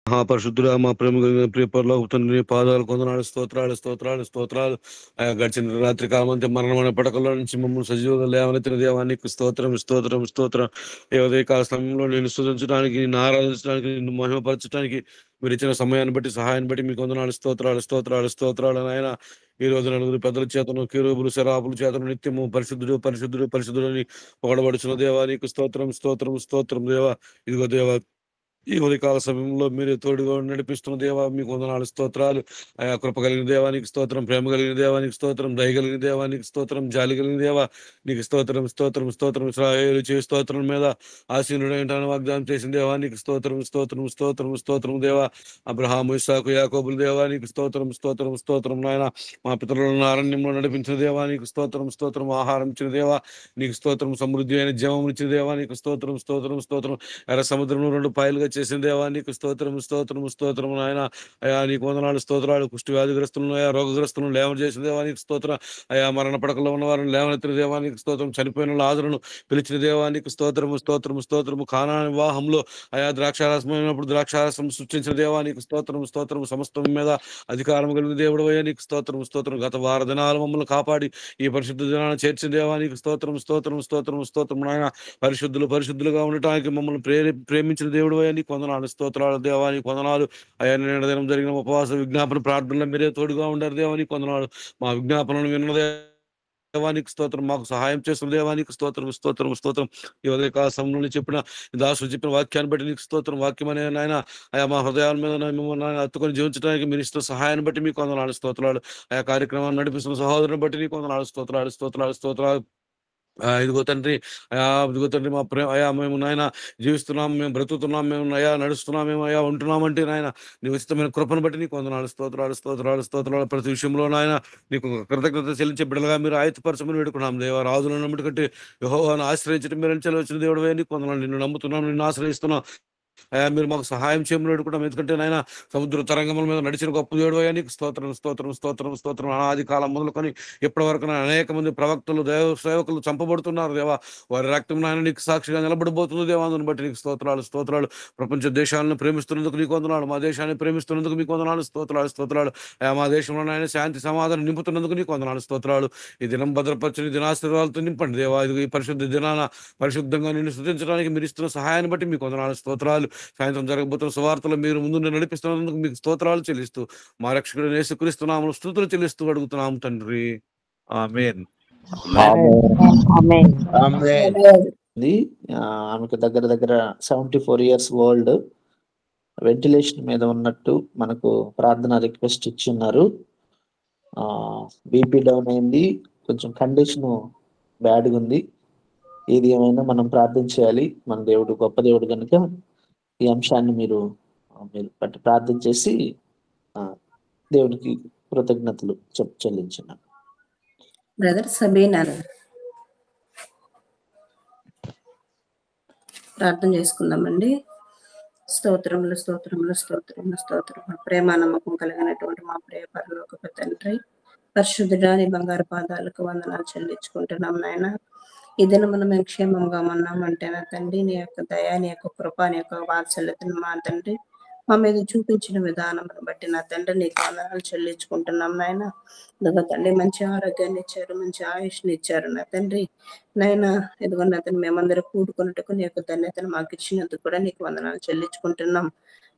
మహాపరిశుద్ధుడా మా ప్రేమ కలిగిన ప్రియ పరలోక తండ్రి పాదాలు కొందనాలు స్తోత్రాలు. గడిచిన రాత్రి కాలమంతే మరణమైన పడకల్లో నుంచి మమ్మల్ని సజీవంగా లేవనెత్తిన దేవానికి స్తోత్రం. ఈ ఉదయకాల సమయంలో నేను స్తుతించడానికి, నిన్ను ఆరాధించడానికి, నిన్ను మహిమపరచడానికి మీరు ఇచ్చిన సమయాన్ని బట్టి, సహాయాన్ని బట్టి మీకు వందనాలు. స్తోత్రాలు నాయన. ఈ రోజు నలుగురు పెద్దల చేతను, కెరూబులు శరాపుల చేతను నిత్యము పరిశుద్ధుడు అని పొగడబడుచున్న దేవానికి స్తోత్రం దేవా. ఇదిగో దేవా, ఈ ఉదయకాల సమయంలో మీరు తోడుగా నడిపిస్తున్న దేవా మీకు వందనాలు, స్తోత్రాలు. కృప కలిగిన దేవానికి స్తోత్రం, ప్రేమ కలిగిన దేవానికి స్తోత్రం, దయ కలిగిన దేవానికి స్తోత్రం, జాలి కలిగిన దేవా నీకు స్తోత్రం. ఇశ్రాయేలు చేయి స్తోత్రం మీద ఆసీనుడైన వాగ్దానం చేసిన దేవానికి స్తోత్రం దేవా. అబ్రహాము, ఇస్సాకు, యాకోబుల దేవానికి స్తోత్రం నాయన. మా పితరులను అరణ్యంలో నడిపించిన దేవానికి స్తోత్రం. ఆహారం ఇచ్చిన దేవా నీకు స్తోత్రం. సమృద్ధి అయిన జీవం ఇచ్చిన దేవానికి స్తోత్రం. ఎర్ర సముద్రంలో 2 పాయలుగా చేసిన దేవానికి స్తోత్రం నాయన. అయా నీకు వందనాలు, స్తోత్రాలు. కుష్టి వ్యాధిగ్రస్తులను, రోగగ్రస్తులను లేవ చేసిన దేవానికి స్తోత్రం. అయా మరణ పడకలో ఉన్న వారిని లేవనెత్తిన దేవానికి స్తోత్రం. చనిపోయిన లాజరును పిలిచిన దేవానికి స్తోత్రం. కానా వివాహంలో అయా ద్రాక్షారసమైనప్పుడు ద్రాక్షారసం సృష్టించిన దేవానికి స్తోత్రం. సమస్తం మీద అధికారం కలిగిన దేవుడు అయ్యా నీకు స్తోత్రం. గత వార దినాలు మమ్మల్ని కాపాడి ఈ పరిశుద్ధ దినాన్ని చేర్చిన దేవానికి స్తోత్రం నాయన. పరిశుద్ధులుగా ఉండటానికి మమ్మల్ని ప్రేమించిన దేవుడు అయ్యా నీకు వందనాలు, స్తోత్రాలు దేవా నీకు వందనాలు. అయ్యా నిన్న దినం జరిగిన ఉపవాస విజ్ఞాపన ప్రార్థనలో మీరే తోడుగా ఉండారు దేవా నీకు వందనాలు. మా విజ్ఞాపనను విన్న దేవానికి స్తోత్రం. మాకు సహాయం చేస్తున్న దేవానికి స్తోత్రం. ఈ ఉదయకాల సమయంలో చెప్పిన దాసులు చెప్పిన వాక్యాన్ని బట్టి నీకు స్తోత్రం. వాక్యం అనే నాయన అయా మా హృదయాల మీద మిమ్మల్ని హత్తుకొని జీవించడానికి మీరు ఇస్తున్న సహాయాన్ని బట్టి మీకు వందనాలు, స్తోత్రాలు. ఆయా కార్యక్రమాన్ని నడిపిస్తున్న సహోదరుని బట్టి నీకు వందనాలు, స్తోత్రాలు. ఇదిగో తండ్రి మా ప్రేమ అయా మేము నాయన జీవిస్తున్నాం, మేము బ్రతుకుతున్నాం, మేము అయా నడుస్తున్నాం, మేము అయా ఉంటున్నామంటే నాయన నీ ఉచితమైన కృపను బట్టి నీకు వందనాలు, స్తోత్రాలు. ప్రతి విషయంలో నాయన నీకు కృతజ్ఞత చెల్లించే బిడ్డలుగా మీరు ఆయత్తపరచమని వేడుకున్నాం దేవా. రాజులను నమ్ముటి కంటే యెహోవాను ఆశ్రయించడం మీరు చెలవచ్చిన దేవుడు నీకు వందనాలు. నిన్ను నమ్ముతున్నాం, నిన్ను ఆశ్రయిస్తున్నాం అయా. మీరు మాకు సహాయం చేయమని వేడుకుంటాం. ఎందుకంటే నాయన సముద్ర తరంగముల మీద నడిచిన గొప్ప దేవుడు అయ్యా నీకు స్తోత్రం. అనాది కాలం మొదలుకొని ఇప్పటి వరకు అనేక మంది ప్రవక్తలు, దేవ సేవకులు చంపబడుతున్నారు దేవా. వారి రక్తం నాయన నీకు సాక్షిగా నిలబడిపోతుంది దేవా. అందుని బట్టి నీకు స్తోత్రాలు. ప్రపంచ దేశాలను ప్రేమిస్తున్నందుకు నీకు వందనాలు. మా దేశాన్ని ప్రేమిస్తున్నందుకు మీకు వందనాలు, స్తోత్రాలు. అయా మా దేశంలో నాయన శాంతి సమాధానం నింపుతున్నందుకు నీకు వందనాలు, స్తోత్రాలు. ఈ దినం భద్రపరచని దినాశీర్వాదాలతో నింపండి దేవా. ఇది ఈ పరిశుద్ధ దినాన పరిశుద్ధంగా నిన్ను స్తుతించడానికి మీరు ఇస్తున్న సహాయాన్ని బట్టి మీకు వందనాలు, స్తోత్రాలు. సాయంత్రం జరగబోతున్న సువార్తలు మీరు ముందు నడిపిస్తున్నందుకు మీకు స్తోత్రాలు చెల్లిస్తూ మా రక్షకుడు యేసుక్రీస్తునామమున స్తుతులు చెల్లిస్తూ అడుగుతున్నాం తండ్రి, ఆమేన్. ఆమెకు దగ్గర 74 years ఓల్డ్, వెంటిలేషన్ మీద ఉన్నట్టు మనకు ప్రార్థన రిక్వెస్ట్ ఇచ్చున్నారు. బీపీ డౌన్ అయింది, కొంచెం కండిషన్ బ్యాడ్గా ఉంది. ఏది ఏమైనా మనం ప్రార్థించాలి. మన దేవుడు గొప్ప దేవుడు కనుక ఈ అంశాన్ని మీరు బట్టి ప్రార్థన చేసి దేవునికి కృతజ్ఞతలు చెల్లించున్నాను. బ్రదర్ సబీనా ప్రార్థన చేసుకుందామండి. స్తోత్రములు. ప్రేమ నమ్మకం కలిగినటువంటి మా ప్రియ పరలోకపు తండ్రి, పరిశుద్ధుడాని బంగారు పాదాలకు వందనాలు చెల్లించుకుంటున్నాం నాయన. ఈ దినమున మేము క్షేమంగా ఉన్నామంటే నా తండ్రి నీ యొక్క దయ, నీ యొక్క కృప, నీ యొక్క వాత్సల్యతను మా తండ్రి మా మీద చూపించిన విధానమును బట్టి నా తండ్రి నీకు వందనాలు చెల్లించుకుంటున్నాం నాయన. ఇదిగో తండ్రి మంచి ఆరోగ్యాన్ని ఇచ్చారు, మంచి ఆయుష్ని ఇచ్చారు నా తండ్రి. నాయన ఇదిగో నా తండ్రి మేమందరూ కూడుకున్నట్టుకు నీ యొక్క ధన్యతను మాకు ఇచ్చినందుకు కూడా నీకు వందనాలు చెల్లించుకుంటున్నాం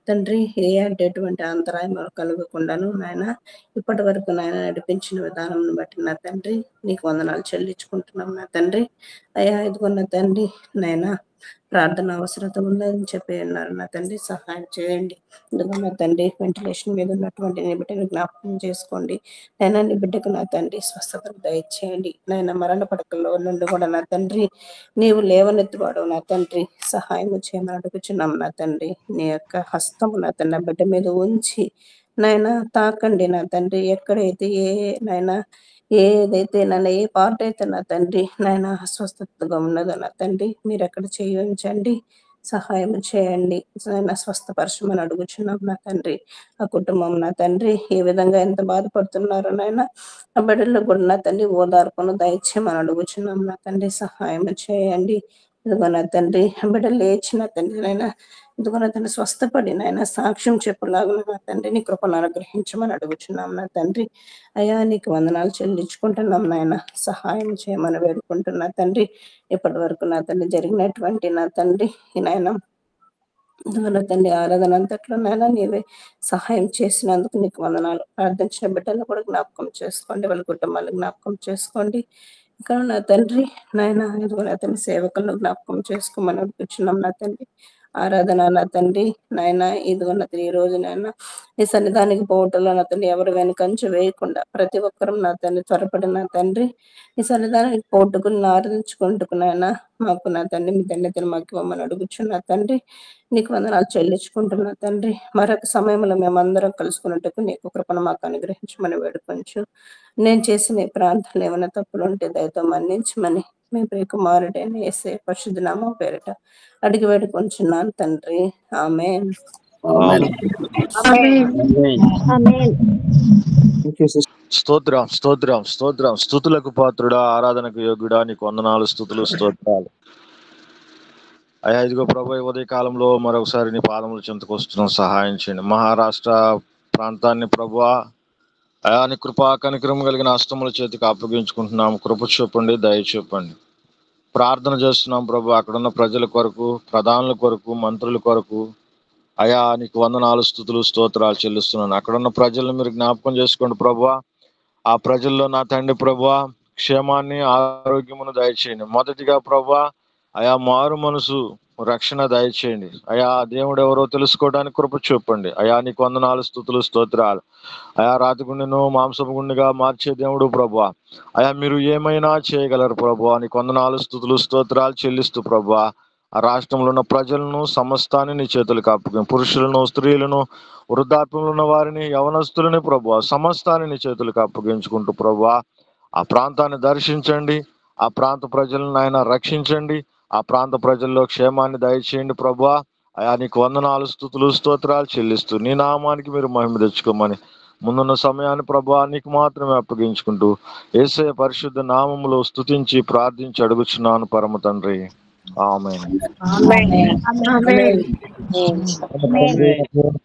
తండ్రి. ఏ అంటేటువంటి అంతరాయం కలగకుండాను నాయన ఇప్పటి వరకు నాయన నడిపించిన విధానం బట్టి నా తండ్రి నీకు వందనాలు చెల్లించుకుంటున్నాం నా తండ్రి. అయ్యా ఇదిగోన్న తండ్రి నాయన ప్రార్థన అవసరత ఉందని చెప్పి ఉన్నారు నా తండ్రి, సహాయం చేయండి. ఇదిగో నా తండ్రి వెంటిలేషన్ మీద ఉన్నటువంటి నీ బిడ్డను జ్ఞాపకం చేసుకోండి నాయన. నీ బిడ్డకు నా తండ్రి స్వస్థతను దయచేయండి నాయన. మరణ పడకల్లో నుండి కూడా నా తండ్రి నీవు లేవనెత్తువాడు నా తండ్రి, సహాయం చేయమని అడుగుచున్నాం నా తండ్రి. నీ యొక్క హస్తము నా తండ్రి బిడ్డ మీద ఉంచి నాయన తాకండి నా తండ్రి. ఎక్కడైతే నాయన ఏదైతే నన్ను ఏ పార్ట్ అయితే నా తండ్రి నాయన అస్వస్థతగా ఉన్నదో నా తండ్రి మీరు ఎక్కడ చేయించండి, సహాయం చేయండి, స్వస్థపరచమని అడుగుచున్నాం నా తండ్రి. ఆ కుటుంబం నా తండ్రి ఏ విధంగా ఎంత బాధపడుతున్నారో నాయన ఆ బిడ్డల్లో కూడా నా తండ్రి ఓదార్పును దయచేయమని అడుగుచున్నాం నా తండ్రి, సహాయం చేయండి. ఇదిగో నా తండ్రి బిడ్డ లేచిన తండ్రి నాయన ఇదిగో నా తండ్రి స్వస్థపడి నాయన సాక్ష్యం చెప్పులాగా నా తండ్రి నీ కృపను అనుగ్రహించమని అడుగుచున్నాం నా తండ్రి. అయ్యా నీకు వందనాలు చెల్లించుకుంటున్నాం నాయన, సహాయం చేయమని వేడుకుంటున్నా తండ్రి. ఇప్పటి వరకు నా తండ్రి జరిగినటువంటి నా తండ్రి నాయన ఇదిగో నా తండ్రి ఆరాధన అంతట్లో నాయన నీవే సహాయం చేసినందుకు నీకు వందనాలు. ప్రార్థించిన బిడ్డలను కూడా జ్ఞాపకం చేసుకోండి, వాళ్ళ కుటుంబాలను జ్ఞాపకం చేసుకోండి. ఇంకా నా తండ్రి నాయన ఇదిగో నా తండ్రి సేవకులను జ్ఞాపకం చేసుకోమని అడుగుచున్నాం నా తండ్రి. ఆరాధన నా తండ్రి నాయన ఇదిగో నా తండ్రి ఈ రోజు నాయన ఈ సన్నిధానికి పోవటంలో నా తండ్రి ఎవరు వెనుకంచ వేయకుండా ప్రతి ఒక్కరూ నా తండ్రి త్వరపడి నా తండ్రి ఈ సన్నిధానానికి పోటుకుని ఆరాధించుకుంటుకు నాయన మాకు నా తండ్రి మీ ధన్యతను మాకు ఇవ్వమని అడుగుచున్నా తండ్రి. నీకు వందనాలు చెల్లించుకుంటున్నా తండ్రి. మరొక సమయంలో మేమందరం కలుసుకున్నట్టుకు నీకు కృపను మాకు అనుగ్రహించమని వేడుకొంచు. నేను చేసిన ఈ ప్రాంతాలు ఏమైనా తప్పులు ఉంటే దయతో మన్నించమని మీ ప్రియకుమారుడైన యేసయ్య పరిశుద్ధ నామం పేరిట అడిగి వేడుకొంచున్నాను తండ్రి. ఆమేన్. స్తోత్రం స్తోత్రం స్తోత్రం. స్తుతులకు పాత్రుడా, ఆరాధనకు యోగ్యుడా, నీకు వందనాలు, స్తుతులు, స్తోత్రాలు. అయ్యా ఇదిగో ప్రభు ఉదయ కాలంలో మరొకసారి నీ పాదముల చెంతకు వస్తున్నాం, సహాయం చేయండి. మహారాష్ట్ర ప్రాంతాన్ని ప్రభువా అయా నీ కృపా కనికరం కలిగిన హస్తముల చేతికి అప్పగించుకుంటున్నాం. కృప చూపండి, దయ చూపండి. ప్రార్థన చేస్తున్నాం ప్రభు, అక్కడున్న ప్రజల కొరకు, ప్రధానుల కొరకు, మంత్రుల కొరకు అయా నీకు వందనాలు, స్తుతులు, స్తోత్రాలు చెల్లిస్తున్నాను. అక్కడున్న ప్రజలను మీరు జ్ఞాపకం చేసుకోండి ప్రభువా. ఆ ప్రజల్లో నా తండ్రి ప్రభువా క్షేమాన్ని, ఆరోగ్యమును దయచేయండి. మొదటిగా ప్రభువా అయా మారు మనసు రక్షణ దయచేయండి. అయా దేవుడు ఎవరో తెలుసుకోవడానికి కృప చూపండి. అయా నీకు వందనాలు, స్తుతులు, స్తోత్రాలు. అయా రాతి గుండెను మాంసపు గుండెగా మార్చే దేవుడు ప్రభువా. అయా మీరు ఏమైనా చేయగలరు ప్రభువా. నీకు వందనాలు, స్తుతులు, స్తోత్రాలు చెల్లిస్తూ ప్రభువా ఆ రాష్ట్రంలో ఉన్న ప్రజలను సమస్తాన్ని నీ చేతులకు అప్పగించు. పురుషులను, స్త్రీలను, వృద్ధాప్యంలో ఉన్న వారిని, యవనస్తులని ప్రభువా సమస్తాన్ని నీ చేతులకు అప్పగించుకుంటూ ప్రభువా ఆ ప్రాంతాన్ని దర్శించండి. ఆ ప్రాంత ప్రజలను ఆయన రక్షించండి. ఆ ప్రాంత ప్రజల్లో క్షేమాన్ని దయచేయండి ప్రభువా. అయా నీకు వందనాలు, స్తుతులు, స్తోత్రాలు చెల్లిస్తూ నీ నామానికి మీరు మహిమ తెచ్చుకోమని ముందున్న సమయాన్ని ప్రభువా నీకు మాత్రమే అప్పగించుకుంటూ యేసయ్య పరిశుద్ధ నామములో స్తుతించి ప్రార్థించి అడుగుచున్నాను పరమ తండ్రి. ఆమేన్.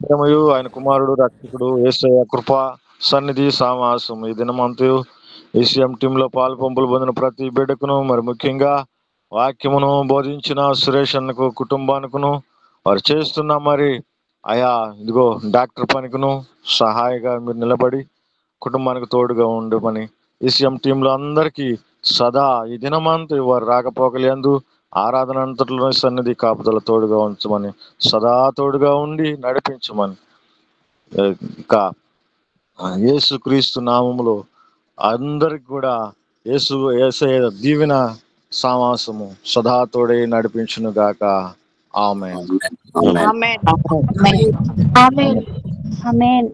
ప్రేమయు ఆయన కుమారుడు రక్షకుడు యేసయ్య కృప సన్నిధి సామాసం ఈ దినమంతయు ఏసీఎం టీంలో పాలు పంపులు పొందిన ప్రతి బిడ్డకును, మరి ముఖ్యంగా వాక్యమును బోధించిన సురేష్ అన్నకు కుటుంబానికును, వారు చేస్తున్న మరి అయా ఇదిగో డాక్టర్ పనికిను సహాయగా మీరు నిలబడి కుటుంబానికి తోడుగా ఉండమని ఏసీఎం టీంలో అందరికీ సదా ఈ దినమంతా వారు రాకపోకలేందు ఆరాధన అంతట్లో సన్నిధి కాపుదల తోడుగా ఉంచమని, సదా తోడుగా ఉండి నడిపించమని ఇంకా యేసు క్రీస్తు నామములో అందరికి కూడా యేసయ్య దీవెన సావాసము సదా తోడై నడిపించును గాక. ఆమేన్. ఆమేన్.